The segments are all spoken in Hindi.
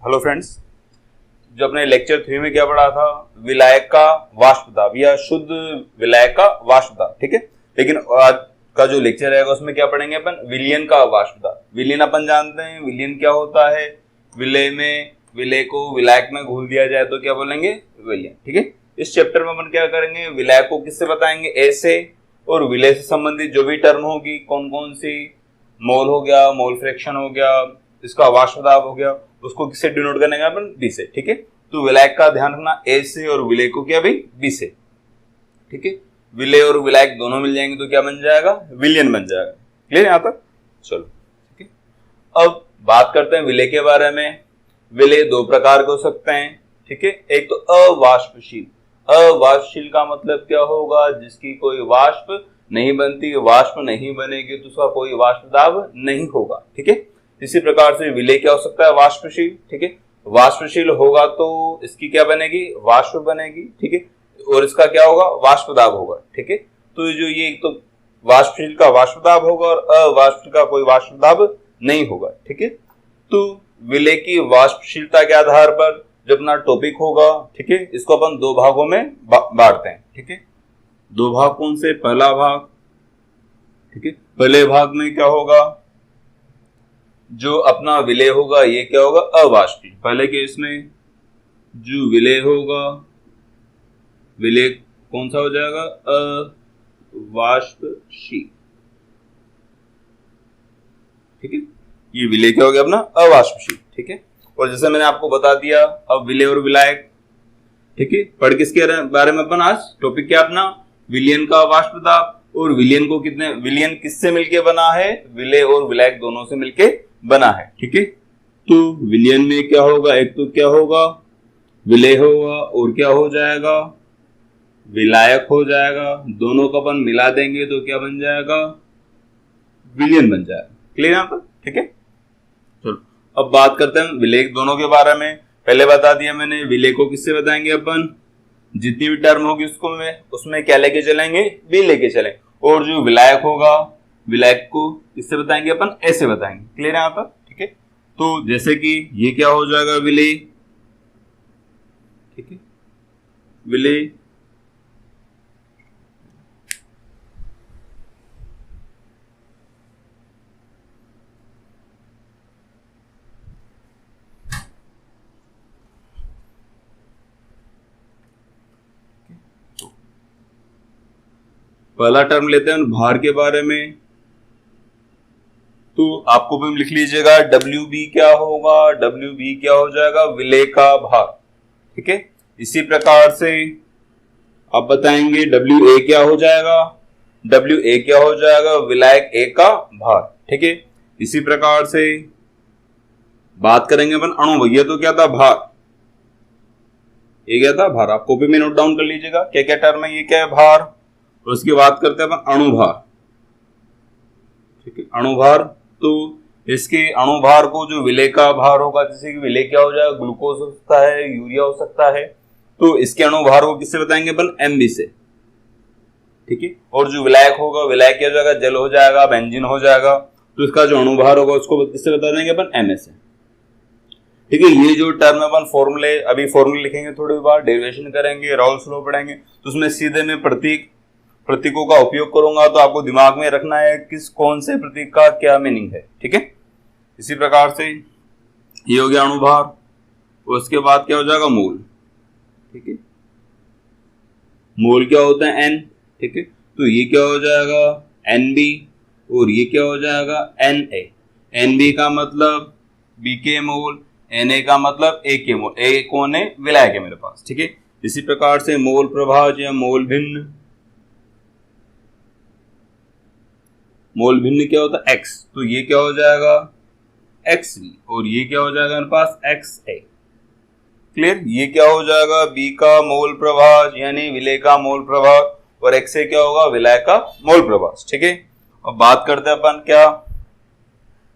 हेलो फ्रेंड्स, जो अपने लेक्चर 3 में क्या पढ़ा था, विलायक का वाष्प दाब या शुद्ध विलायक का वाष्प दाब। ठीक है, लेकिन आज का जो लेक्चर है उसमें क्या पढ़ेंगे अपन, विलयन का वाष्प दाब। विलयन अपन जानते हैं, विलयन क्या होता है, विलय को विलायक में घोल दिया जाए तो क्या बोलेंगे, विलयन। ठीक है, इस चैप्टर में अपन क्या करेंगे, विलायक को किससे बताएंगे, ए से, और विलय से संबंधित जो भी टर्म होगी, कौन कौन सी, मोल हो गया, मोल फ्रैक्शन हो गया, इसका वाष्प दाब हो गया, उसको किससे डिनोट करने का अपन, बी से। ठीक है, तो विलायक का ध्यान रखना ए से, और विलय को क्या भाई, बी से। ठीक है, विलय और विलायक दोनों मिल जाएंगे तो क्या बन जाएगा, विलयन बन जाएगा। क्लियर यहां तक, चलो। ठीक है, अब बात करते हैं विलय के बारे में। विलय दो प्रकार के हो सकते हैं। ठीक है, एक तो अवाष्पशील। अवाष्पशील का मतलब क्या होगा, जिसकी कोई वाष्प नहीं बनती, वाष्प नहीं बनेगी तो उसका कोई वाष्प दाब नहीं होगा। ठीक है, इसी प्रकार से विलय क्या हो सकता है, वाष्पशील। ठीक है, वाष्पशील होगा तो इसकी क्या बनेगी, वाष्प बनेगी। ठीक है, और इसका क्या होगा, वाष्प दाब होगा। ठीक है, तो जो ये तो वाष्पशील का वाष्प दाब होगा और अवाष्पशील का कोई वाष्प दाब नहीं होगा। ठीक है, तो विलय की वाष्पशीलता के आधार पर जो अपना टॉपिक होगा, ठीक है, इसको अपन दो भागों में बांटते हैं। ठीक है, दो भाग कौन से, पहला भाग, ठीक है, पहले भाग में क्या होगा, जो अपना विलय होगा ये क्या होगा, अवाष्पशील। पहले केस में जो विलय होगा, विलय कौन सा हो जाएगा, अवाष्पशील। ठीक है, ये विलय क्या हो गया अपना, अवाष्पशील। ठीक है, और जैसे मैंने आपको बता दिया, अब विलय और विलायक, ठीक है, पढ़ किसके बारे में अपन आज, टॉपिक क्या अपना, विलयन का वाष्प दाब। और विलयन को विलयन किससे मिलके बना है, विलय और विलायक दोनों से मिलके बना है। ठीक है, तो विलयन में क्या होगा, एक तो क्या होगा, विलय होगा, और क्या हो जाएगा, विलायक हो जाएगा। दोनों को अपन मिला देंगे तो क्या बन जाएगा, विलयन बन जाएगा। क्लियर यहां पर, ठीक है। चलो अब बात करते हैं विलय दोनों के बारे में। पहले बता दिया मैंने, विलय को किससे बताएंगे अपन, जितनी भी टर्म होगी उसमें क्या लेके चलेंगे, बी लेके चलेंगे। और जो विलायक होगा, विलायक को किससे बताएंगे अपन, ऐसे बताएंगे। क्लियर है यहाँ पर, ठीक है। तो जैसे कि ये क्या हो जाएगा, विलय, ठीक है, विलय, पहला टर्म लेते हैं भार के बारे में। तो आपको भी लिख लीजिएगा, WB क्या होगा, WB क्या हो जाएगा, विलय का भार। ठीक है, इसी प्रकार से आप बताएंगे WA क्या हो जाएगा, WA क्या हो जाएगा, विलायक A का भार। ठीक है, इसी प्रकार से बात करेंगे अपन अणु। ये तो क्या था, भार, ये क्या था, भार। आप कॉपी में नोट डाउन कर लीजिएगा क्या क्या टर्म है, ये क्या है, भार। तो उसकी बात करते हैं अपन अणुभार। ठीक है, अणुभार, तो इसके अणुभार को जो विलय का भार होगा, जैसे कि विलय क्या हो जाएगा, ग्लूकोज हो सकता है, यूरिया हो सकता है, तो इसके अणुभार को किससे बताएंगे अपन, MB से। ठीक है, और जो विलायक होगा, विलायक क्या हो जाएगा, जल हो जाएगा, बेंजीन हो जाएगा, तो इसका जो अणुभार होगा उसको किससे बता देंगे अपन, MA से। ठीक है, ये जो टर्म अपन फॉर्मूले, अभी फॉर्मूले लिखेंगे, थोड़ी बार डेरिवेशन करेंगे, राउल्स लॉ पढ़ेंगे, तो उसमें सीधे में प्रतीकों का उपयोग करूंगा। तो आपको दिमाग में रखना है किस कौन से प्रतीक का क्या मीनिंग है। ठीक है, इसी प्रकार से ये हो गया अणुभार। उसके बाद क्या हो जाएगा, मोल। ठीक है, मोल क्या होता है, N। ठीक है, तो ये क्या हो जाएगा, NB, और ये क्या हो जाएगा, NA। NB का मतलब B के मोल, NA का मतलब A के मोल। A कौन है, विलायक है मेरे पास। ठीक है, इसी प्रकार से मोल प्रभाज या मोल भिन्न, मोल भिन्न क्या होता है, X। तो ये क्या हो जाएगा, XV, और ये क्या हो जाएगा मेरे पास, XA। क्लियर, ये क्या हो जाएगा, B का मोल प्रभाज यानी विलय का मोल प्रभाज, और XA क्या होगा, विलय का मोल प्रभाज। ठीक है, अब बात करते हैं अपन क्या,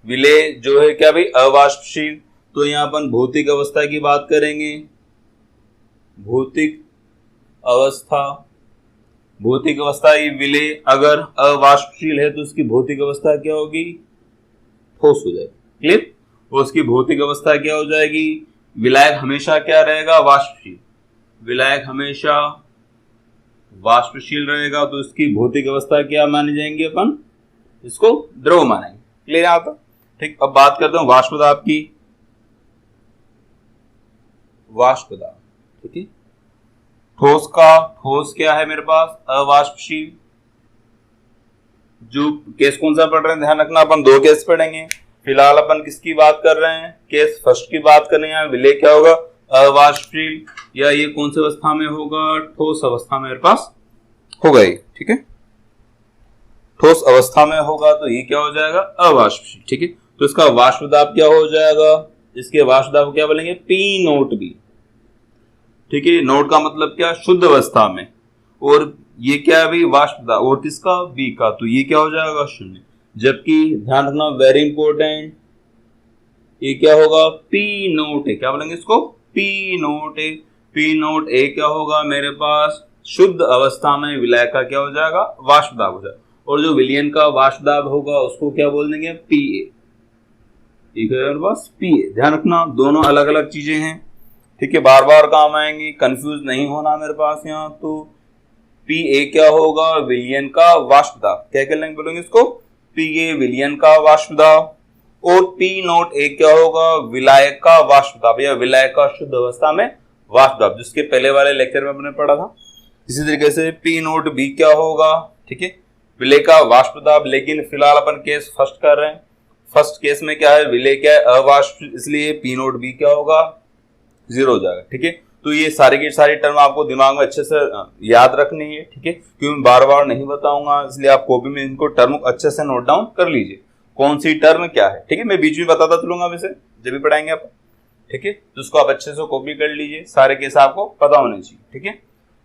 विलय जो है क्या भाई, अवाष्पशील। तो यहाँ अपन भौतिक अवस्था की बात करेंगे। भौतिक अवस्था, भौतिक अवस्था, ये विलय अगर अवाष्पशील है तो उसकी भौतिक अवस्था क्या होगी, ठोस हो जाएगी। क्लियर, और उसकी भौतिक अवस्था क्या हो जाएगी, विलायक हमेशा क्या रहेगा, वाष्पशील। विलायक हमेशा वाष्पशील रहेगा, तो इसकी भौतिक अवस्था क्या मानी जाएंगे अपन, इसको द्रव मानेंगे। क्लियर यहां तक? ठीक, अब बात करते हैं वाष्प दाब की। वाष्प दाब, ठीक है। ठोस क्या है मेरे पास, अवाष्पशील। जो केस कौन सा पढ़ रहे हैं, ध्यान रखना, अपन दो केस पढ़ेंगे। फिलहाल अपन किसकी बात कर रहे हैं, केस फर्स्ट की बात कर रहे हैं। विलय क्या होगा, अवाष्पशील, या ये कौन सी अवस्था में होगा, ठोस अवस्था में मेरे पास होगा ये, ठीक है। ठोस अवस्था में होगा तो ये क्या हो जाएगा, अवाष्पशील, ठीक है। तो इसका वाष्प दाब क्या हो जाएगा, इसके वाष्प दाब क्या बोलेंगे, पी नोट बी, ठीक है। नोट का मतलब क्या, शुद्ध अवस्था में, और ये क्या है भाई, वाष्प दाब, और किसका, बी का, तो ये क्या हो जाएगा, शून्य। जबकि ध्यान रखना, वेरी इंपॉर्टेंट, ये क्या होगा, पी नोट ए, क्या बोलेंगे इसको, पी नोट ए। पी नोट ए क्या होगा मेरे पास, शुद्ध अवस्था में विलय का क्या हो जाएगा, वाष्प दाब हो जाएगा। और जो विलयन का वाष्प दाब होगा उसको क्या बोल देंगे, पी ए। मेरे पास पी ए, ध्यान रखना दोनों अलग अलग चीजें हैं, ठीक है, बार बार काम आएंगी, कंफ्यूज नहीं होना मेरे पास यहाँ। तो पी ए क्या होगा, विलयन का वाष्प दाब, क्या क्या लेंगे बोलेंगे इसको, पी ए विलयन का वाष्प दाब। और पी नोट ए क्या होगा, विलायक का वाष्प दाब, या विलायक का शुद्ध अवस्था में वाष्प दाब, जिसके पहले वाले लेक्चर में हमने पढ़ा था। इसी तरीके से पी नोट बी क्या होगा, ठीक है, विलय का वाष्प दाब। लेकिन फिलहाल अपन केस फर्स्ट कर रहे हैं। फर्स्ट केस में क्या है, विलय क्या है, अवाष्प, इसलिए पी नोट बी क्या होगा, 0 हो जाएगा, ठीक है। तो ये सारी की सारी टर्म आपको दिमाग में अच्छे से याद रखनी है, ठीक है, क्योंकि बार बार नहीं बताऊंगा, इसलिए आप कॉपी में इनको टर्म अच्छे से नोट डाउन कर लीजिए, कौन सी टर्म क्या है, ठीक है। मैं बीच में बताता चलूंगा वैसे जब भी पढ़ाएंगे आप, ठीक है। तो उसको आप अच्छे से कॉपी कर लीजिए, सारे केस आपको पता होने चाहिए, ठीक है।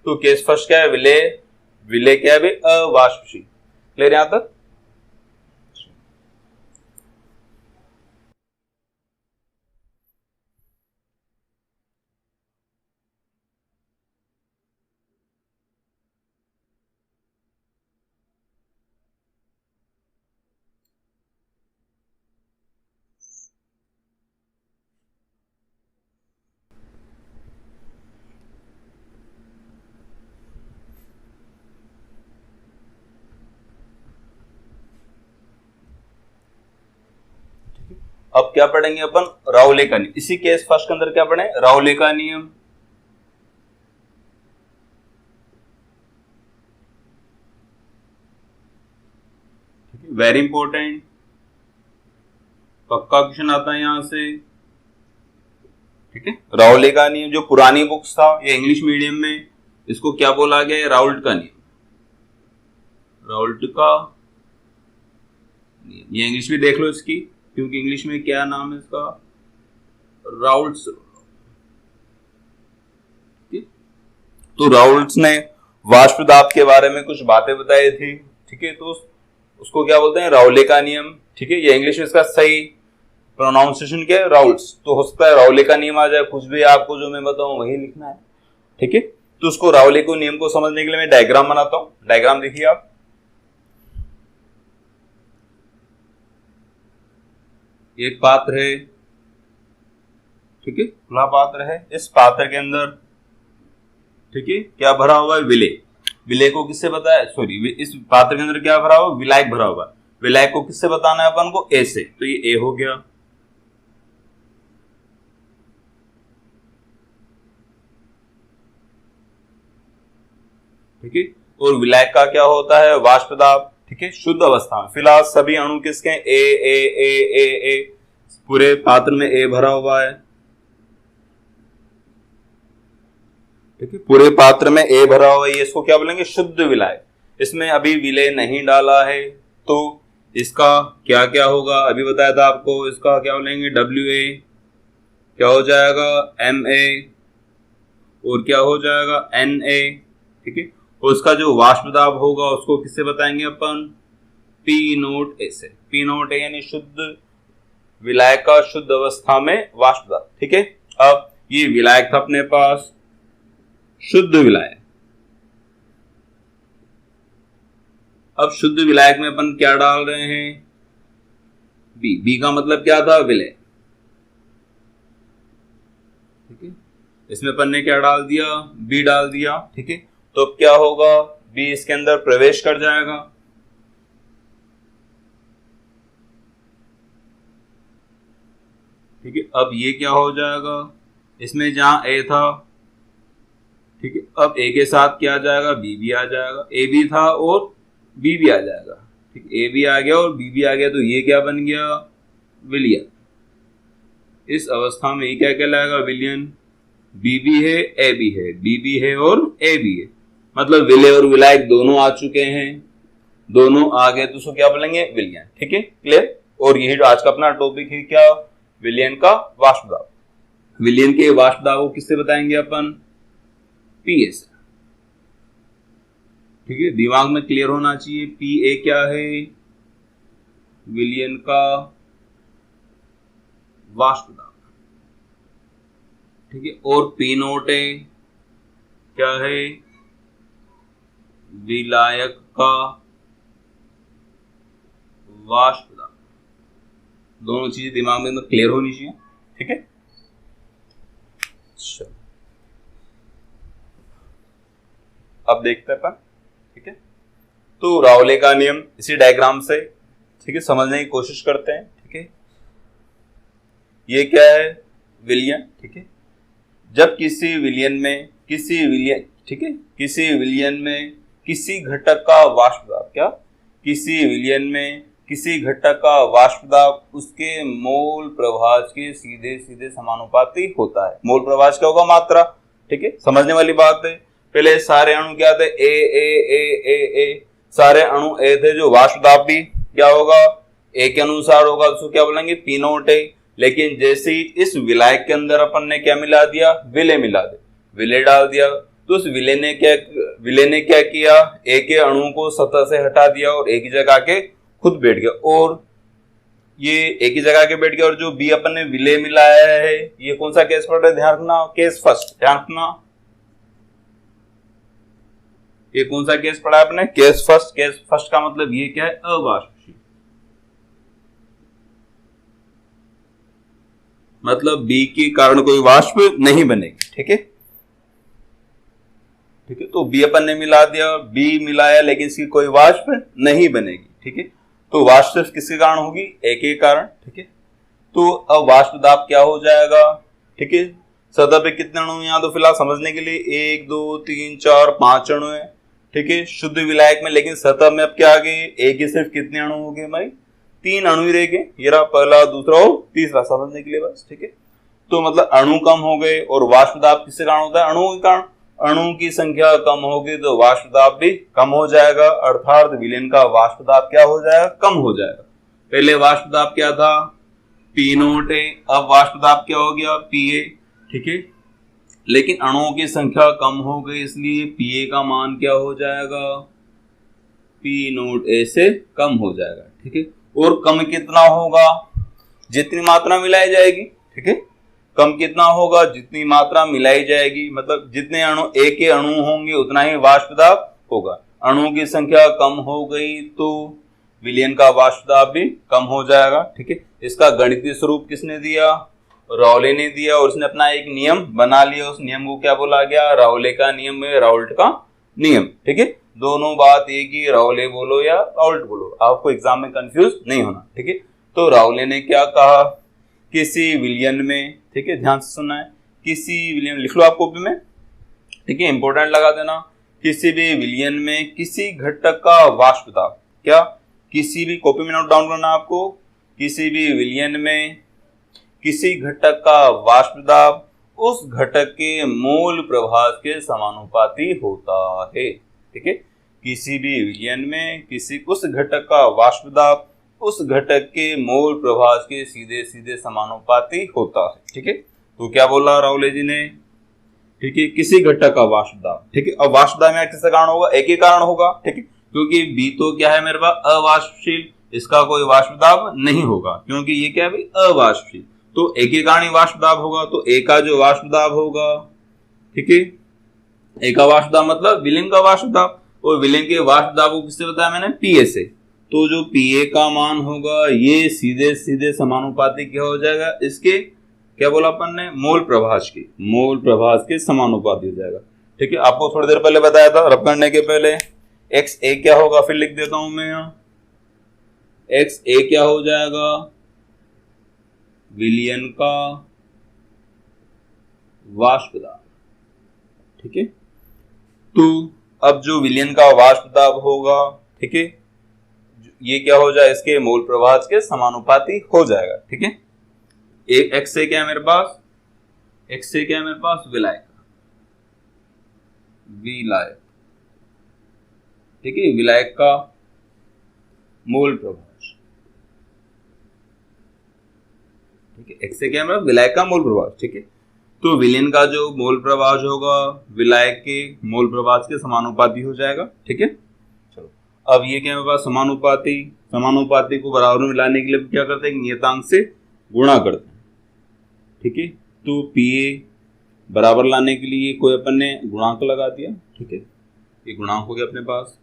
तो केस फर्स्ट क्या है, विलय क्या है, अवाष्पशील। क्लियर यहां तक? अब क्या पढ़ेंगे अपन, राउले का नियम। इसी केस फर्स्ट के अंदर क्या पढ़े, राउले का नियम। वेरी इंपॉर्टेंट, पक्का क्वेश्चन आता है यहां से, ठीक है। राउले का नियम जो पुरानी बुक्स था, ये इंग्लिश मीडियम में इसको क्या बोला गया, राउल्ट का नियम। राउल्ट का नियम, ये इंग्लिश भी देख लो इसकी, क्योंकि इंग्लिश में क्या नाम है इसका, राउल्ट्स। तो राउल्ट्स ने वाष्प दाब के बारे में कुछ बातें बताई थी, ठीक है। तो उसको क्या बोलते हैं, राउले का नियम, ठीक है। ये इंग्लिश में इसका सही प्रोनाउंसिएशन क्या है, राउल्ट्स। तो हो सकता है राउले का नियम आ जाए, कुछ भी आपको जो मैं बताऊं वही लिखना है, ठीक है। तो उसको राउले को नियम को समझने के लिए मैं डायग्राम बनाता हूं। डायग्राम देखिए आप, एक पात्र है, ठीक है, खुला पात्र है। इस पात्र के अंदर, ठीक है, क्या भरा हुआ है, विलय। विलय को किससे बताया, सॉरी, इस पात्र के अंदर क्या भरा हुआ, विलायक भरा हुआ है। विलायक को किससे बताना है अपन को, ए से, तो ये ए हो गया, ठीक है। और विलायक का क्या होता है, वाष्प दाब, ठीक है, शुद्ध अवस्था में। फिलहाल सभी अणु किसके, ए ए ए ए ए, पूरे पात्र में ए भरा हुआ है, ठीक है, पूरे पात्र में ए भरा हुआ है। इसको क्या बोलेंगे, शुद्ध विलायक। इसमें अभी विलय नहीं डाला है, तो इसका क्या क्या होगा, अभी बताया था आपको, इसका क्या बोलेंगे, डब्ल्यू ए, क्या हो जाएगा, एम ए, और क्या हो जाएगा, एन ए, ठीक है। और उसका जो वाष्प दाब होगा उसको किससे बताएंगे अपन, पी नोट ए से। पी नोट ए यानी शुद्ध विलायक का शुद्ध अवस्था में वाष्प दाब, ठीक है। अब ये विलायक था अपने पास, शुद्ध विलायक। अब शुद्ध विलायक में अपन क्या डाल रहे हैं, बी। बी का मतलब क्या था, विलय। ठीक है, इसमें अपन ने क्या डाल दिया, बी डाल दिया, ठीक है। तो अब क्या होगा, बी इसके अंदर प्रवेश कर जाएगा, ठीक है। अब ये क्या हो जाएगा, इसमें जहां ए था, ठीक है, अब ए के साथ क्या आ जाएगा, बी भी आ जाएगा, ए भी था और बी भी आ जाएगा, ठीक, ए भी आ गया और बी भी आ गया, तो ये क्या बन गया, विलियन। इस अवस्था में ये क्या कहलाएगा, विलियन। बी भी है, ए भी है, बी भी है और ए भी है, मतलब विलय और विलायक दोनों आ चुके हैं, दोनों आ गए तो उसको क्या बोलेंगे, विलियन, ठीक है, क्लियर। और यही आज का अपना टॉपिक है, क्या, विलियन का वाष्प दाब। विलियन के वाष्प दाब को किससे बताएंगे अपन, पीए से, ठीक है, दिमाग में क्लियर होना चाहिए। पीए क्या है, विलियन का वाष्प दाब, ठीक है। और पी नोट है क्या है, विलायक का वाष्प दाब। दोनों चीजें दिमाग में क्लियर होनी चाहिए, ठीक है। अब देखते हैं अपन, ठीक है। तो राउले का नियम इसी डायग्राम से, ठीक है, समझने की कोशिश करते हैं, ठीक है। ये क्या है, विलियन, ठीक है। जब किसी विलियन में ठीक है, किसी विलियन में किसी घटक का वाष्प दाब, क्या, किसी विलियन में किसी घटक का वाष्प दाब उसके मोल प्रभाज के सीधे सीधे समानुपाती होता है। मोल प्रभाज क्या होगा, मात्रा, ठीक है, समझने वाली बात है। पहले सारे अणु क्या थे, ए ए ए ए ए, सारे अणु ए थे, जो वाष्प दाब भी क्या होगा, ए के अनुसार होगा, उसको क्या बोलेंगे, पी नोट है। लेकिन जैसे ही इस विलायक के अंदर अपन ने क्या मिला दिया, विलय मिला दे, विलय डाल दिया, तो उस विलय ने क्या किया, ए के अणु को सतह से हटा दिया और एक ही जगह के खुद बैठ गया, और ये एक ही जगह के बैठ गया। और जो बी अपन ने विलय मिलाया है, ये कौन सा केस पढ़ रहे, ध्यान रखना, केस फर्स्ट, ध्यान रखना, ये कौन सा केस पढ़ा आपने, केस फर्स्ट। केस फर्स्ट का मतलब ये क्या है, अवाष्पशील, मतलब बी के कारण कोई वाष्प नहीं बनेगी, ठीक है, ठीक है। तो बी अपन ने मिला दिया, बी मिलाया, लेकिन इसकी कोई वाष्प नहीं बनेगी, ठीक है। तो वाष्प सिर्फ किसके कारण होगी, ए के कारण, ठीक है। तो अब वाष्प दाब क्या हो जाएगा, ठीक है। सतह पे कितने अणु यहाँ, तो फिलहाल समझने के लिए 1 2 3 4 5 अणु है, ठीक है, शुद्ध विलायक में। लेकिन सतह में अब क्या आ गए, ए के सिर्फ कितने अणु हो गए भाई, 3 अणु ही रह गए, ये रहा पहला, दूसरा और तीसरा, समझने के लिए बस, ठीक है। तो मतलब अणु कम हो गए, और वाष्प दाब किसके कारण होता है, अणुओं के कारण। अणु की संख्या कम होगी तो वाष्प दाब भी कम हो जाएगा, अर्थात विलयन का वाष्प दाब क्या हो जाएगा, कम हो जाएगा। पहले वाष्प दाब क्या था, पी नोट है, अब वाष्प दाब क्या हो गया, पीए, ठीक है। लेकिन अणुओं की संख्या कम हो गई, इसलिए पीए का मान क्या हो जाएगा, पी नोट ए से कम हो जाएगा, ठीक है। और कम कितना होगा, जितनी मात्रा मिलाई जाएगी, ठीक है। कम कितना होगा, जितनी मात्रा मिलाई जाएगी, मतलब जितने अणु ए के अणु होंगे उतना ही वाष्प दाब होगा। अणुओं की संख्या कम हो गई तो विलयन का वाष्प दाब भी कम हो जाएगा, ठीक है। इसका गणितीय स्वरूप किसने दिया, राउले ने दिया, और उसने अपना एक नियम बना लिया। उस नियम को क्या बोला गया, राउले का नियम है, राउल्ट का नियम, ठीक है। दोनों बात एक ही, राउले बोलो या राउल्ट बोलो, आपको एग्जाम में कंफ्यूज नहीं होना, ठीक है। तो राउले ने क्या कहा, किसी विलयन में, ठीक है, ध्यान से सुनना है, किसी विलयन, लिख लो आप कॉपी में, ठीक है, इंपॉर्टेंट लगा देना, किसी भी विलयन में किसी घटक का वाष्प दाब, क्या, किसी भी, कॉपी में नोट डाउन करना आपको, किसी भी विलयन में किसी घटक का वाष्प दाब उस घटक के मूल प्रभाज के समानुपाती होता है, ठीक है। किसी भी विलयन में किसी उस घटक का वाष्प दाब उस घटक के मोल प्रभाज के सीधे सीधे समानुपाती होता है, ठीक है। तो क्या बोला राउले जी ने, ठीक है, किसी घटक का वाष्प दाब, ठीक है। अब वाष्प दाब में किसका कारण होगा, एक ही कारण होगा, ठीक है, क्योंकि बी तो क्या है मेरे पास, अवाष्पशील, इसका कोई वाष्प दाब नहीं होगा, क्योंकि ये क्या है भाई, अवाष्पशील, तो एक ही कारण ही वाष्प दाब होगा। तो ए का जो वाष्प दाब होगा, ठीक है, ए का वाष्प दाब मतलब विलयन का वाष्प दाब, और विलयन के वाष्प दाब को किससे बताया मैंने, पीए से। तो जो पीए का मान होगा ये सीधे सीधे समानुपाती क्या हो जाएगा, इसके क्या बोला अपन ने, मोल प्रभाज के समानुपाती हो जाएगा। ठीक है, आपको थोड़ी देर पहले बताया था रब करने के पहले। एक्स ए क्या होगा, फिर लिख देता हूं मैं यहाँ, एक्स ए क्या हो जाएगा, विलयन का वाष्प दाब। ठीक है, तो अब जो विलयन का वाष्प दाब होगा, ठीक है, ये क्या हो जाए, इसके मोल प्रभाज के समानुपाती हो जाएगा। ठीक है, एक एक्स से क्या है मेरे पास, एक्स से क्या है मेरे पास, विलायक, ठीक है, विलायक का मोल प्रभाज। ठीक है, एक्स से क्या है मेरा, विलायक का मोल प्रभाज। ठीक है, तो विलयन का जो मोल प्रभाज होगा विलायक के मोल प्रभाज के समानुपाती हो जाएगा। ठीक है, चलो अब ये क्या है मेरे पास, समानुपाती को बराबर में मिलाने के लिए क्या करते हैं, नियतांक से गुणा करते हैं। ठीक है, तो पीए बराबर लाने के लिए कोई अपन ने गुणांक लगा दिया। ठीक है, ये गुणांक हो गया अपने पास।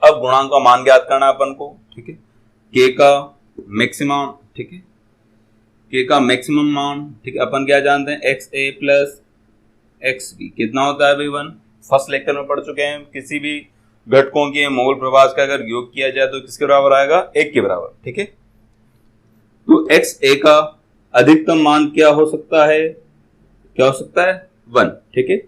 अब गुणांक का मान ज्ञात करना है अपन को। ठीक है, के का मैक्सिमम, ठीक है, के का मैक्सिमम मान, ठीक है, अपन क्या जानते हैं, एक्स ए प्लस एक्स बी कितना होता है भाई 1। फर्स्ट लेक्चर में पढ़ चुके हैं, किसी भी घटकों के मोल प्रभाज का अगर योग किया जाए तो किसके बराबर आएगा, 1 के बराबर। ठीक है, तो एक्स ए का अधिकतम मान क्या हो सकता है, क्या हो सकता है, 1। ठीक है,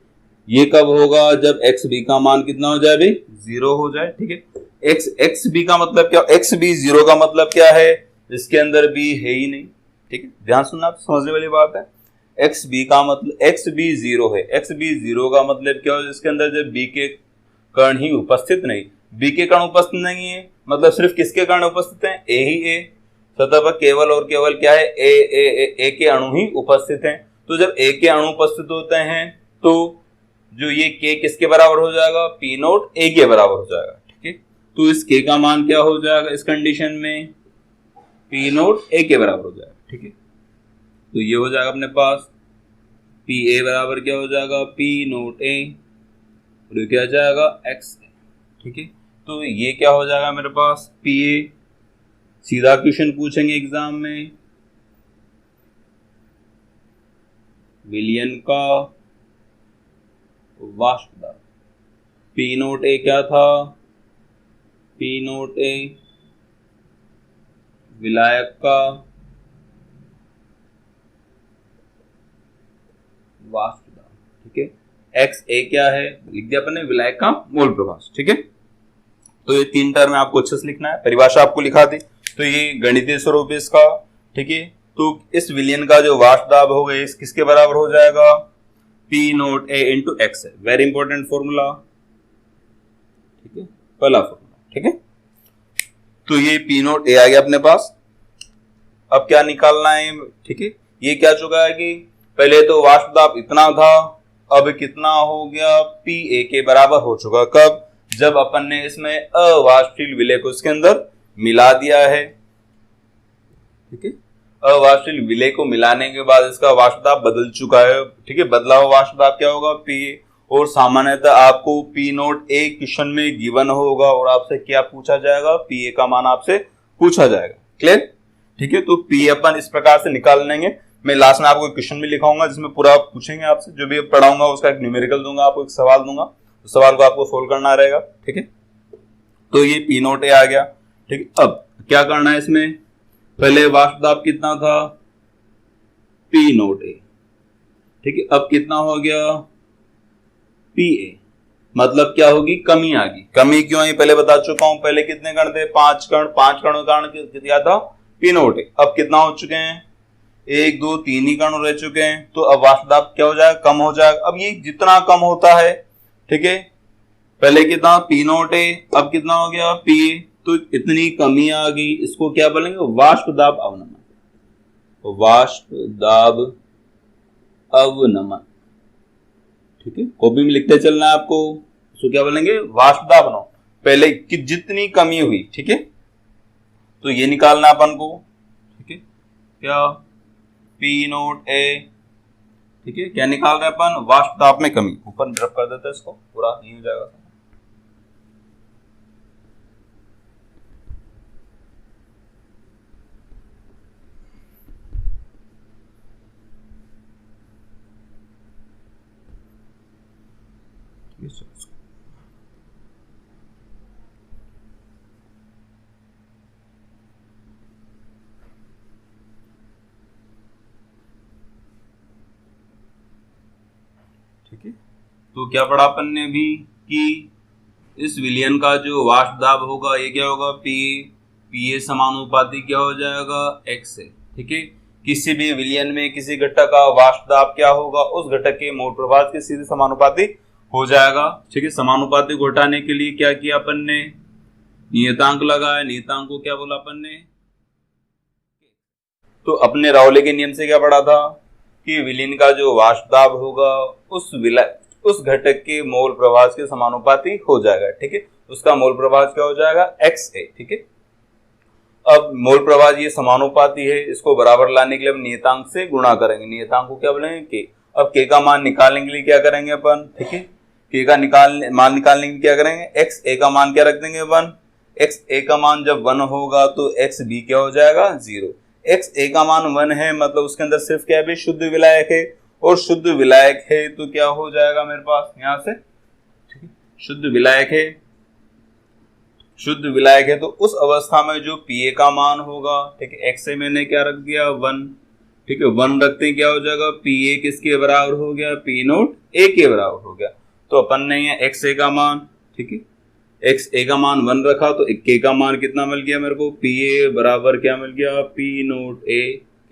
ये कब होगा, जब एक्स बी का मान कितना हो जाए भाई, 0 हो जाए। ठीक है, एक्स बी का मतलब क्या, एक्स बी 0 का मतलब क्या है, इसके अंदर बी है ही नहीं। ठीक है, ध्यान सुनना, समझने वाली बात है। एक्स बी का मतलब, एक्स बी 0 है, एक्स बी 0 का मतलब क्या हो, इसके अंदर जब बी के कण ही उपस्थित नहीं, बी के कण उपस्थित नहीं है, मतलब सिर्फ किसके कण उपस्थित हैं, ए ही ए, सतह पर केवल और केवल क्या है, ए के अणु ही उपस्थित हैं। तो जब ए के अणु उपस्थित होते हैं तो जो ये के किसके बराबर हो जाएगा, पी नोट ए के बराबर हो जाएगा। ठीक है, तो इस के का मान क्या हो जाएगा इस कंडीशन में, पी नोट ए के बराबर हो जाएगा। ठीक है, तो ये हो जाएगा अपने पास पी ए बराबर क्या हो जाएगा, पी नोट ए, और ये क्या हो जाएगा, एक्स ए। ठीक है, तो ये क्या हो जाएगा मेरे पास, पी ए। सीधा क्वेश्चन पूछेंगे एग्जाम में, विलयन का वाष्प दाब, पी नोट ए क्या था, पी नोट ए विलायक का वाष्प दाब। ठीक है, एक्स ए क्या है, लिख दिया अपन ने, विलायक का मोल प्रभाज। ठीक है, तो ये 3 टर्म में आपको अच्छे से लिखना है, परिभाषा आपको लिखा दी, तो ये गणितीय स्वरूप है इसका। ठीक है, तो इस विलयन का जो वाष्प दाब होगा इस किसके बराबर हो जाएगा, P naught a into x है, वेरी इंपॉर्टेंट फॉर्मूला। ठीक है, पहला फॉर्मूला। ठीक है, तो ये पी नोट ए आ गया अपने पास। अब क्या निकालना है, ठीक है, ये क्या चुका है कि पहले तो वाष्प दाब इतना था, अब कितना हो गया, पी ए के बराबर हो चुका। कब, जब अपन ने इसमें अवाष्पशील विलय को इसके अंदर मिला दिया है। ठीक है, अवाष्पशील विलय को मिलाने के बाद इसका वाष्प दाब बदल चुका है। ठीक है, बदला हुआ वाष्प दाब क्या होगा, पी ए। और सामान्यतः आपको पी नोट ए क्वेश्चन में गिवन होगा और आपसे क्या पूछा जाएगा, पी ए का मान आपसे पूछा जाएगा। क्लियर। ठीक है, तो पी अपन इस प्रकार से निकाल लेंगे। मैं लास्ट में आपको क्वेश्चन भी लिखाऊंगा जिसमें पूरा पूछेंगे आपसे, जो भी पढ़ाऊंगा उसका एक न्यूमेरिकल दूंगा, आपको एक सवाल दूंगा, तो सवाल को आपको सोल्व करना रहेगा। ठीक है, तो ये पी नोट ए आ गया। ठीक है, अब क्या करना है इसमें, पहले वाष्प दाब कितना था, पी नोट ए। ठीक है, अब कितना हो गया, पी ए, मतलब क्या होगी, कमी आ गई। कमी क्यों आई पहले बता चुका हूं, पहले कितने कण थे, 5 कण, 5 कणों का कारण किया था, पी नोट ए। अब कितना हो चुके हैं, 1 2 3 ही कण रह चुके हैं, तो अब वाष्प दाब क्या हो जाएगा, कम हो जाएगा। अब ये जितना कम होता है, ठीक है, पहले कितना पी नोट ए, अब कितना हो गया पी ए, तो इतनी कमी आ गई, इसको क्या बोलेंगे, वाष्प दाब अवनमन, वाष्प दाब अवनमन। ठीक है, कॉपी में लिखते चलना है आपको, इसको क्या बोलेंगे, वाष्प दाब अवनमन, पहले कि जितनी कमी हुई। ठीक है, तो ये निकालना अपन को। ठीक है, क्या, पी नोट ए। ठीक है, क्या निकाल रहे अपन, वाष्प दाब में कमी। ऊपर ड्रॉप कर देते हैं इसको, पूरा नहीं हो जाएगा। है। ठीक है, तो क्या पढ़ा अपन ने अभी कि इस विलयन का जो वाष्प दाब होगा ये क्या होगा, पी ए समानुपाती क्या हो जाएगा, एक्स है। ठीक है, किसी भी विलयन में किसी घटक का वाष्प दाब क्या होगा, उस घटक के मोल प्रवाह के सीधे समानुपाती हो जाएगा। ठीक है, समानुपाती को घटाने के लिए क्या किया अपन ने, नियतांक लगाया। नियतांक को क्या बोला अपन ने, तो अपने राउले के नियम से क्या पढ़ा था कि विलयन का जो वाष्प दाब होगा उस घटक के मोल प्रवाह के समानुपाती हो जाएगा। ठीक है, उसका मोल प्रवाह क्या हो जाएगा, एक्स है। ठीक है, अब मोल प्रवाह ये समानुपाती है, इसको बराबर लाने के लिए हम नियतांक से गुणा करेंगे। नियतांक को क्या बोलेंगे, के। अब के का मान निकालने के लिए क्या करेंगे अपन, ठीक है, के का मान निकालने के लिए क्या करेंगे, एक्स ए का मान क्या रख देंगे 1। एक्स ए का मान जब 1 होगा तो एक्स बी क्या हो जाएगा 0। एक्स ए का मान 1 है, मतलब उसके अंदर सिर्फ क्या है, शुद्ध विलायक है, और शुद्ध विलायक है तो क्या हो जाएगा मेरे पास यहां से, ठीक है, शुद्ध विलायक है। शुद्ध विलायक है तो उस अवस्था में जो पीए का मान होगा, ठीक है, एक्स से मैंने क्या रख दिया 1। ठीक है, 1 रखते क्या हो जाएगा, पीए किसके बराबर हो गया, पी नोट ए के बराबर हो गया। तो अपन ने ये एक्स ए का मान, ठीक है, एक्स ए का मान 1 रखा तो के का मान कितना मिल गया मेरे को, पी ए बराबर क्या मिल गया, पी नोट ए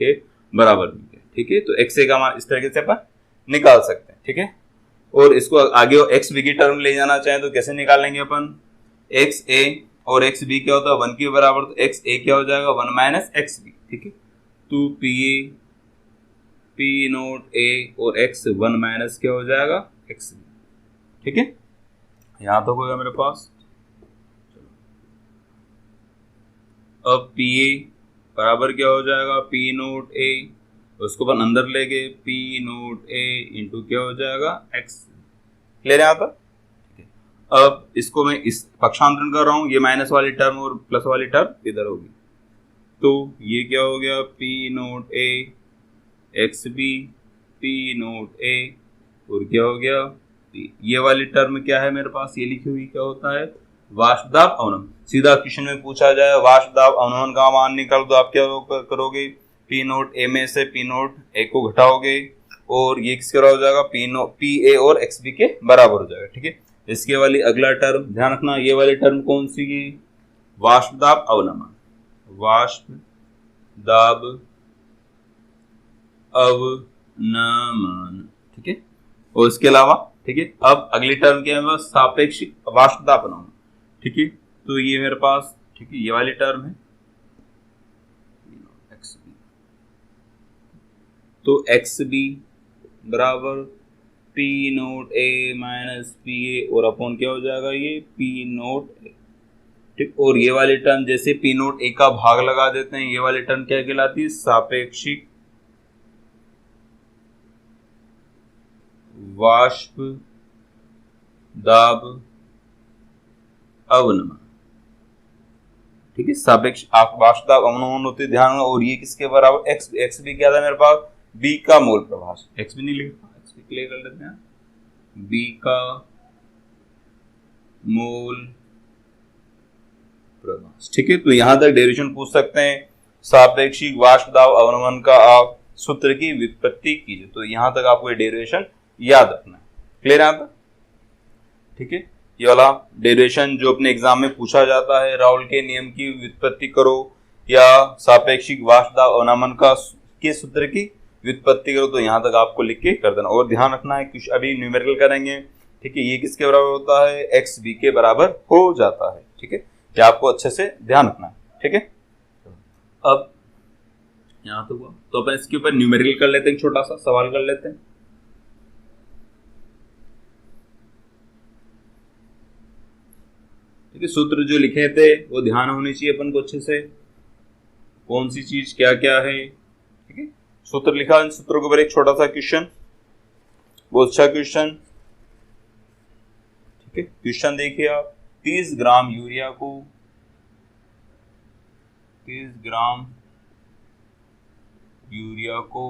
के बराबर मिल गया। ठीक है, तो एक्स ए का मान इस तरीके से अपन निकाल सकते हैं। ठीक है, और इसको आगे एक्स बी की टर्म ले जाना चाहें तो कैसे निकालेंगे अपन, एक्स ए और एक्स बी क्या होता है 1 के बराबर, तो एक्स ए क्या हो जाएगा 1 माइनस एक्स बी। ठीक है, तो पी ए पी नोट ए और एक्स 1 माइनस क्या हो जाएगा एक्स बी। ठीक है, यहां तक होगा मेरे पास। अब पी ए बराबर क्या हो जाएगा, पी नोट ए, उसको अपन अंदर ले गए, पी नोट ए इंटू क्या हो जाएगा एक्स। क्लियर है यहाँ तक। अब इसको मैं इस पक्षांतरण कर रहा हूं, ये माइनस वाली टर्म और प्लस वाली टर्म इधर होगी, तो ये क्या हो गया, पी नोट ए एक्स बी, पी नोट ए और क्या हो गया पी। ये वाली टर्म क्या है मेरे पास, ये लिखी हुई क्या होता है, वाष्प दाब अवनमन। सीधा क्वेश्चन में पूछा जाए वाष्प दाब अवनमन का मान निकाल, तो आप क्या करोगे, पी नोट ए में से पी नोट ए को घटाओगे और ये किसके बराबर हो जाएगा, पी ए और एक्स बी के बराबर हो जाएगा। ठीक है, इसके वाली अगला टर्म ध्यान रखना, ये वाली टर्म कौन सी है, वाष्प दाब अवनमन, वाष्प दाब अवनमन। ठीक है, और इसके अलावा, ठीक है, अब अगली टर्म क्या है, सापेक्षिक वाष्प दाब अवनमन। ठीक है, तो ये मेरे पास, ठीक है, ये वाली टर्म है, तो एक्स बी बराबर P naught A minus P A और अपॉन क्या हो जाएगा, ये पी नोट ए। ठीक, और ये वाली टर्म जैसे पी नोट ए का भाग लगा देते हैं, ये वाली टर्म क्या कहलाती है, सापेक्षिक वाष्प दाब अवनमन। ठीक है, सापेक्ष वाष्प दाब अवनमन होते ध्यान, और ये किसके बराबर, एक्स बी क्या था मेरे पास, बी का मोल प्रवाह, एक्स बी नहीं लिखा, एक्स बी क्लियर कर लेते हैं, बी का मोल प्रवाह। ठीक है, तो यहां तक डेरिवेशन पूछ सकते हैं, सापेक्षिक वाष्प दाब अवनमन का आप सूत्र की व्युत्पत्ति कीजिए, तो यहां तक आपको ये डेरिवेशन याद रखना है। क्लियर यहां तक। ठीक है, ये वाला डेरिवेशन जो अपने एग्जाम में पूछा जाता है, राउल के नियम की व्युत्पत्ति करो या सापेक्षिक वाष्प दाब अवनमन का के सूत्र की व्युत्पत्ति करो, तो यहां तक आपको लिख के कर देना। और ध्यान रखना है कि अभी न्यूमेरिकल करेंगे, ठीक है, ये किसके बराबर होता है, एक्स बी के बराबर हो जाता है। ठीक है, ये आपको अच्छे से ध्यान रखना है। ठीक है, अब यहां तो हुआ, तो अपन इसके ऊपर न्यूमेरिकल कर लेते हैं, छोटा सा सवाल कर लेते हैं। ठीक है, सूत्र जो लिखे थे वो ध्यान होनी चाहिए अपन को अच्छे से, कौन सी चीज क्या क्या है। ठीक है, सूत्र लिखा, इन सूत्रों के ऊपर एक छोटा सा क्वेश्चन, बहुत अच्छा क्वेश्चन। ठीक है, क्वेश्चन देखिए आप, 30 ग्राम यूरिया को 30 ग्राम यूरिया को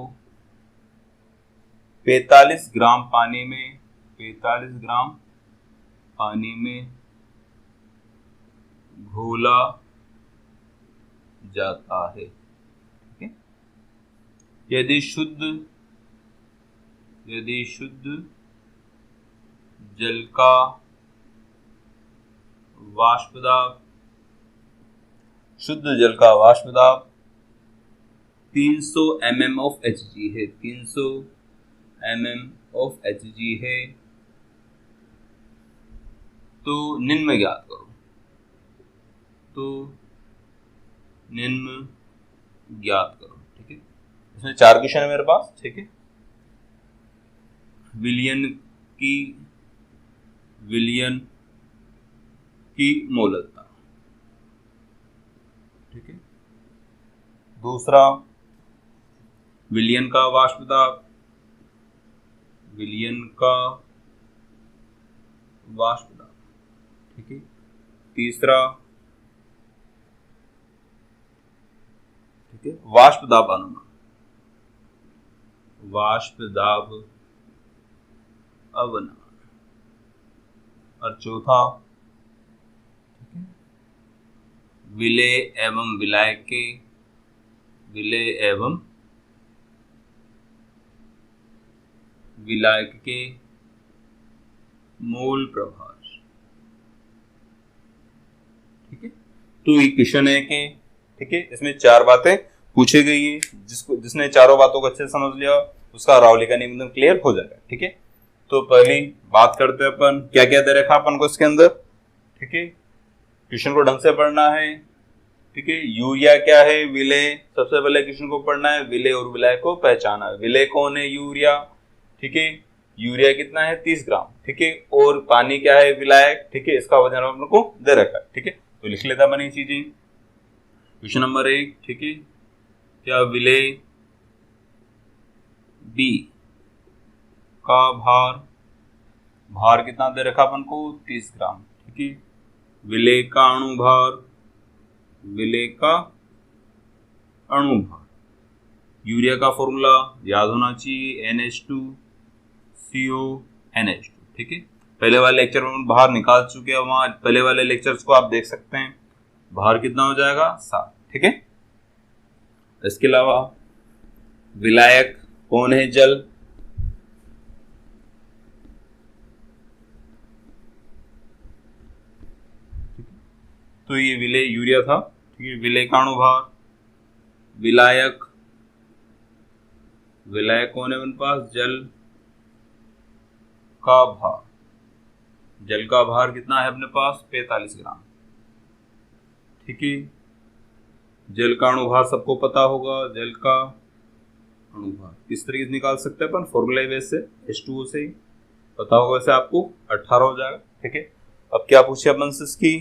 45 ग्राम पानी में 45 ग्राम पानी में घोला जाता है। ठीक है, यदि शुद्ध जल का वाष्प दाब 300 mm ऑफ Hg है, 300 mm ऑफ Hg है, तो निम्न ज्ञात करो। ठीक है, इसमें 4 क्वेश्चन है मेरे पास। ठीक है, विलयन की मोलकता। ठीक है, दूसरा विलयन का वाष्प दाब, ठीक है, तीसरा वाष्प दाब अनुमान, और चौथा विलेय एवं विलायक के मोल प्रभार। ठीक है, तो ये क्वेश्चन है कि ठीक है, इसमें 4 बातें पूछी गई है। जिसने चारों बातों को अच्छे से समझ लिया उसका रावली का निबंधन क्लियर हो जाएगा। ठीक है, तो पहली बात करते हैं अपन क्या क्या दे रखा अपन को इसके अंदर। ठीक है, क्वेश्चन को ढंग से पढ़ना है। ठीक है, यूरिया क्या है, विलेय, सबसे पहले क्वेश्चन को पढ़ना है, विलेय और विलायक को पहचाना है। विलेय कौन है, यूरिया। ठीक है, यूरिया कितना है, 30 ग्राम। ठीक है, और पानी क्या है, विलायक। ठीक है, इसका वजन अपन को दे रखा है। ठीक है, तो लिख लेता बनी चीजें। क्वेश्चन नंबर 1, ठीक है, क्या विलेय बी का भार कितना दे रखा अपन को, 30 ग्राम। ठीक है, विलेय का अणु भार, यूरिया का फॉर्मूला याद होना चाहिए, NH2CONH2। ठीक है, पहले वाले लेक्चर में बाहर निकाल चुके हैं, वहां पहले वाले लेक्चर्स को आप देख सकते हैं। भार कितना हो जाएगा, 7। ठीक है, इसके अलावा विलायक कौन है, जल। तो ये विलेय यूरिया था। ठीक है, विलेय का अणुभार, विलायक कौन है अपने पास, जल का भार कितना है अपने पास, 45 ग्राम। ठीक है, जल का अणुभार सबको पता होगा, जल का अणुभार किस तरीके से निकाल सकते हैं अपन, फॉर्मूला बेस से, H2O से ही पता होगा, वैसे आपको 18 हो जाएगा। ठीक है, अब क्या पूछे अपन से इसकी।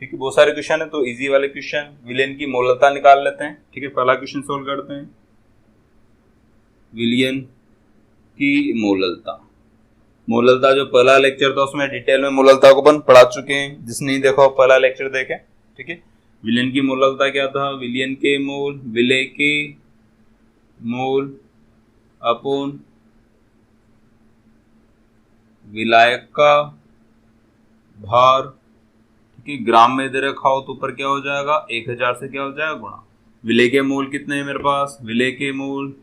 ठीक है, बहुत सारे क्वेश्चन है, तो इजी वाले क्वेश्चन, विलयन की मोलकता निकाल लेते हैं। ठीक है, पहला क्वेश्चन सोल्व करते हैं। विलयन की मोलकता जो पहला लेक्चर था उसमें डिटेल में मोलकता को अपन पढ़ा चुके हैं, जिसने नहीं देखा पहला लेक्चर देखें। ठीक है, विलयन की मोलकता क्या था, विलयन के मोल, विलेय के मोल अपॉन विलायक का भार। ठीक है, ग्राम में दे रखा हो तो ऊपर क्या हो जाएगा, 1000 से क्या हो जाएगा गुणा। विलेय के मोल कितने हैं मेरे पास, विलेय के मोल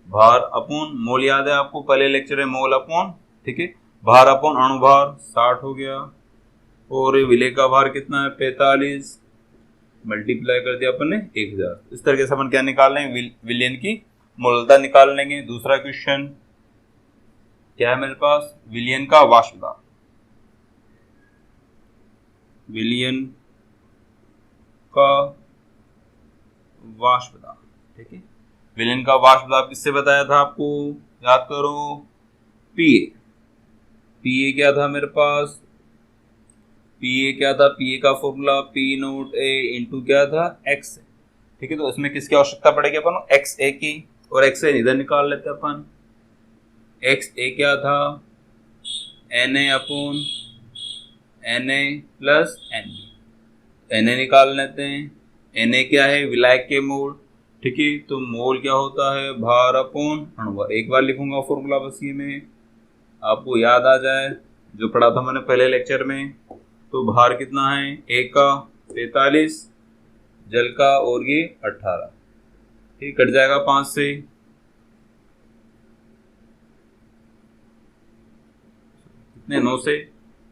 भार अपॉन मोल, याद है आपको पहले लेक्चर है, मोल अपॉन। ठीक है, भार अपॉन अणुभार 60 हो गया, और विलेय का भार कितना है, 45, मल्टीप्लाई कर दिया अपन ने 1000। इस तरीके से अपन क्या निकाल लेंगे, विलयन की मोलकता निकाल लेंगे। दूसरा क्वेश्चन क्या है मेरे पास, विलयन का वाष्प दाब, ठीक है, विलयन का वाष्प दाब किससे बताया था आपको, याद करो, पीए क्या था मेरे पास, पीए का फॉर्मूला P0A इंटू क्या था, एक्स। ठीक है, तो इसमें किसकी आवश्यकता पड़ेगी अपन, XA की, और XA इधर निकाल लेते हैं अपन। XA क्या था, Na upon Na plus Na, Na निकाल लेते हैं। Na क्या है, विलायक के मोल। ठीक है, तो मोल क्या होता है, भार अपॉन अणुभार। एक बार लिखूंगा फॉर्मूला बस ये में, आपको याद आ जाए, जो पढ़ा था मैंने पहले लेक्चर में। तो भार कितना है, A का 43, जल का और ये 18, ठीक, कट जाएगा 5 से, कितने 9 से,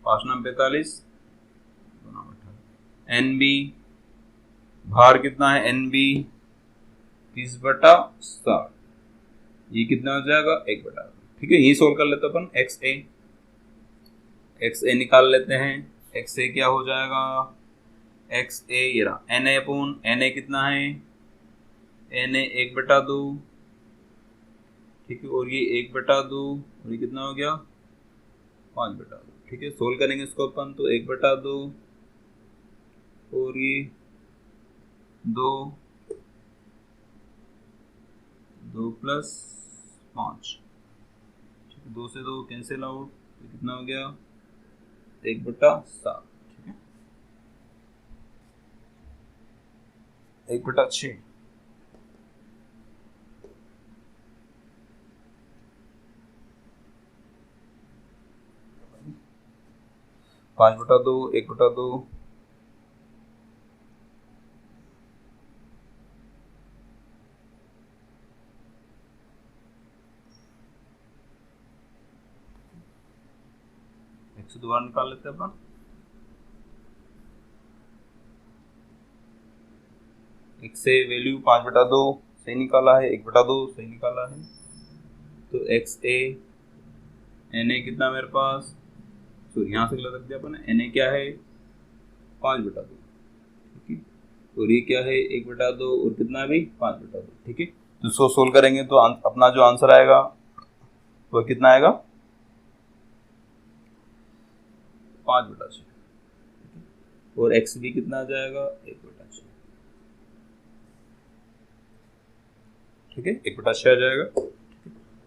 5 नाम 45, NB भार कितना है, NB 30/60, ये कितना हो जाएगा 1/, ठीक है। ये सोल्व कर लेते अपन। XA निकाल लेते हैं। XA क्या हो जाएगा, XA ये रहा NA कितना है, NA 1/2, ठीक है, और ये 1/2 और ये कितना हो गया 5/2, ठीक है। सोल्व करेंगे इसको अपन तो 1/2 और ये 2 + 5, 2 से 2 कैंसिल आउट, तो कितना हो गया 1/7, ठीक है, 1/6। पाँच बटा दो, 1/2, से दोबारा निकाल लेते हैं अपन। एक से वैल्यू 5/2 सही निकाला है, 1/2 सही निकाला है, तो XA NA कितना मेरे पास, तो यहाँ से रख दिया अपन, NA क्या है 5/2, ठीक है, और ये क्या है 1/2 और कितना भी 5/2, ठीक है। तो इसको सोल्व करेंगे तो अपना जो आंसर आएगा वो कितना आएगा 5/6, और XB कितना आ जाएगा 1/6, ठीक है, 1/6 आ जाएगा।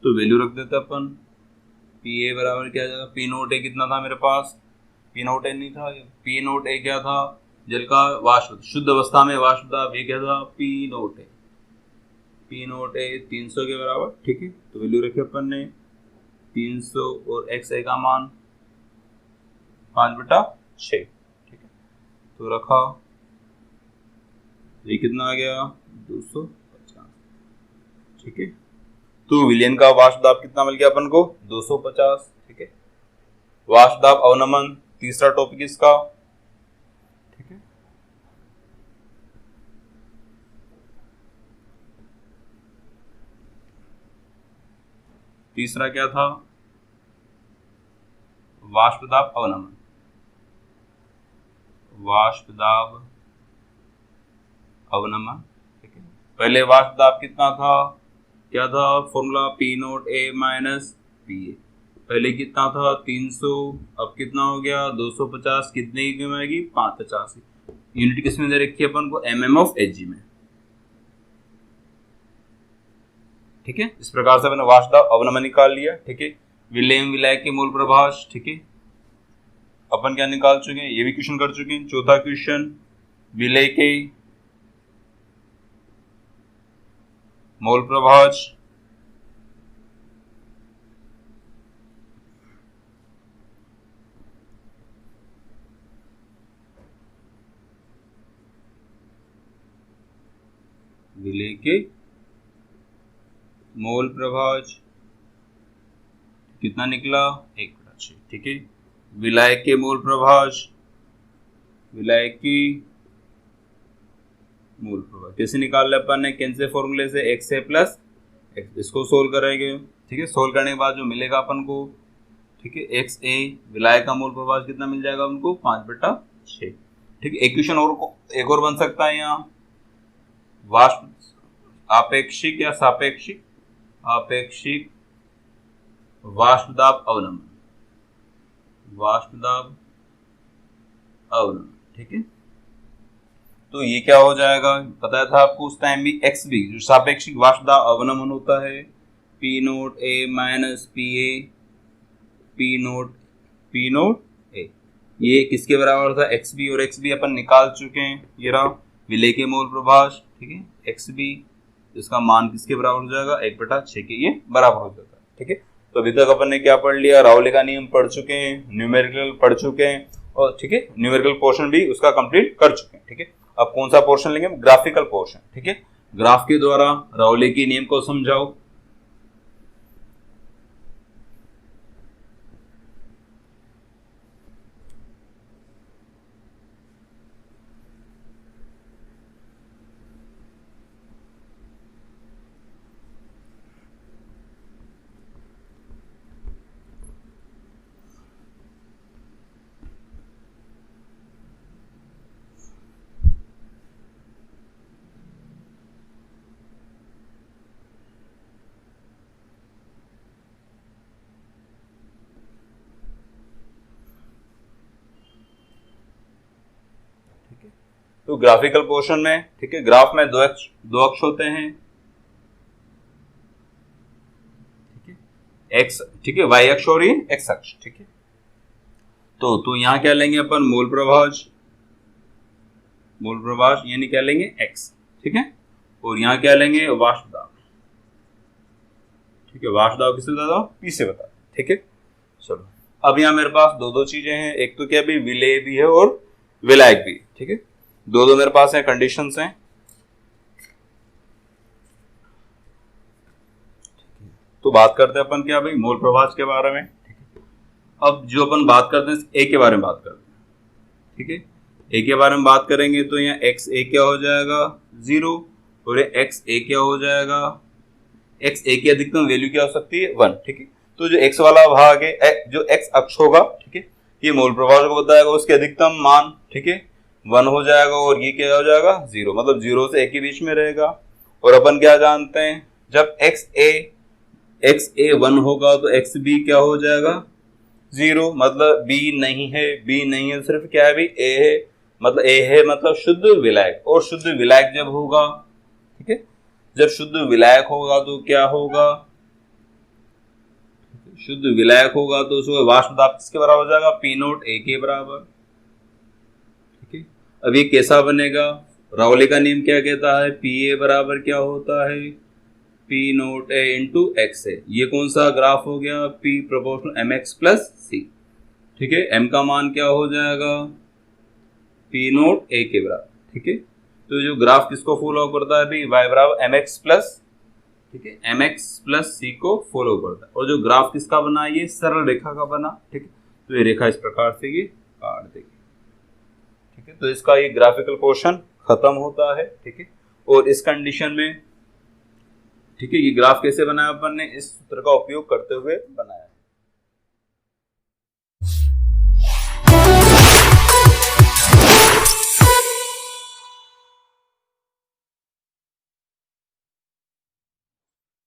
तो वैल्यू रख देते अपन। PA बराबर क्या आ जाएगा, P0A कितना था मेरे पास, P0A नहीं था, P0A क्या था, जल का वाष्प शुद्ध अवस्था में वाष्प दाब, ये क्या था P0A 300 के बराबर, ठीक है। तो वैल्यू रखी अपन ने 300 और XA का मान 5/6, ठीक है, तो रखा, ये कितना आ गया 250, ठीक है। तो विलयन का वाष्प दाब कितना मिल गया अपन को 250, ठीक है। वाष्प दाब अवनमन तीसरा टॉपिक इसका, ठीक है। तीसरा क्या था, वाष्प दाब अवनमन, वाष्प दाब अवनमन, ठीक है। पहले वाष्प दाब कितना था, क्या था फॉर्मूला P0A - PA, पहले कितना था 300, अब कितना हो गया 250, कितने की कीमत आएगी 550, यूनिट किस में दे रखी है अपन को mm/Hg में, ठीक है। इस प्रकार से मैंने वाष्प दाब अवनमन निकाल लिया, ठीक है। विलेय विलायक के मोल प्रभाष, ठीक है, अपन क्या निकाल चुके हैं, ये भी क्वेश्चन कर चुके हैं। चौथा क्वेश्चन, विलेय के मोल प्रभाष, विलेय के मोल प्रभाष कितना निकला 1/6, ठीक है। विलायक के मोल प्रभाष, विलायक की मोल प्रभाष कैसे निकाल लिया अपन ने, कैसे फॉर्मूले से XA + X, इसको सोल्व करेंगे, ठीक है। सोल्व करने के बाद जो मिलेगा अपन को, ठीक है, XA विलायक का मोल प्रभाष कितना मिल जाएगा उनको 5/6, ठीक है। एक क्वेश्चन और एक और बन सकता है यहाँ, वाष्प आपेक्षिक या सापेक्षिक, आपेक्षिक वाष्प दाब अवनमन, वाष्प दाब अवनमन, ठीक है। तो ये क्या हो जाएगा, बताया था आपको उस टाइम भी, XB जो सापेक्षिक वाष्प दाब अवनमन होता है P0A - PA, P0A, ये किसके बराबर था XB, और XB अपन निकाल चुके हैं, ये रहा विलेय के मोल प्रभाष, ठीक है। XB इसका मान किसके बराबर हो जाएगा 1/6 के ये बराबर हो जाता है, ठीक है। तो अभी तक अपन ने क्या पढ़ लिया, राउले का नियम पढ़ चुके हैं, न्यूमेरिकल पढ़ चुके हैं, और ठीक है न्यूमेरिकल पोर्शन भी उसका कंप्लीट कर चुके हैं। ठीक है, अब कौन सा पोर्शन लेंगे, ग्राफिकल पोर्शन। ठीक है, ग्राफ के द्वारा राउले के नियम को समझाओ। तो ग्राफिकल पोर्शन में ठीक है, ग्राफ में दो अक्ष होते हैं, ठीक है, एक्स ठीक है, वाई अक्ष और ये एक्स अक्ष। ठीक है, तो यहाँ क्या लेंगे अपन, मूल प्रभाज यानी क्या लेंगे एक्स। ठीक है, और यहाँ क्या लेंगे, वाष्प दाब। ठीक है, वाष्प दाब किससे बता दो, पी से बता। ठीक है, चलो अब यहाँ मेरे पास दो चीजें हैं, एक तो क्या भी विलेय भी है और विलायक भी। ठीक है, दो मेरे पास है, कंडीशंस हैं। तो बात करते हैं अपन क्या भाई, मूल प्रभाज के बारे में। अब जो अपन बात करते हैं ए के बारे में बात करते हैं। ठीक है, ए के बारे में बात करेंगे तो यहाँ एक्स ए क्या हो जाएगा 0, और एक्स ए क्या हो जाएगा, एक्स ए की अधिकतम वैल्यू क्या हो सकती है 1। ठीक है, तो जो एक्स वाला भाग है, जो एक्स अक्ष होगा, ठीक है, ये मूल प्रभाज को बताएगा, उसके अधिकतम मान ठीक है 1 हो जाएगा, और ये क्या हो जाएगा 0, मतलब 0 से 1 के बीच में रहेगा। और अपन क्या जानते हैं, जब एक्स ए 1 होगा तो एक्स बी क्या हो जाएगा 0, मतलब बी नहीं है, सिर्फ क्या है भी ए है, मतलब ए है मतलब शुद्ध विलायक। और शुद्ध विलायक जब होगा, ठीक है, जब शुद्ध विलायक होगा तो क्या होगा, शुद्ध विलायक होगा तो उसका वाष्प दाब किसके बराबर हो जाएगा, पी नोट ए के बराबर। ठीक है, अब ये कैसा बनेगा, राउले का नियम क्या कहता है, पी ए बराबर क्या होता है, P naught a into x है। ये कौन सा ग्राफ हो गया, P proportional m x plus c. ठीक है, एम का मान क्या हो जाएगा, पी नोट ए के बराबर। ठीक है, तो जो ग्राफ किसको फॉलो करता है भाई, वाई बराबर एम एक्स प्लस, ठीक है, एम एक्स प्लस सी को फॉलो करता है। और जो ग्राफ किसका बना, ये सरल रेखा का बना। ठीक है, तो ये रेखा इस प्रकार से ये काट देगी। ठीक है, तो इसका ये ग्राफिकल पोर्शन खत्म होता है। ठीक है, और इस कंडीशन में ठीक है, ये ग्राफ कैसे बनाया अपन ने, इस सूत्र का उपयोग करते हुए बनाया।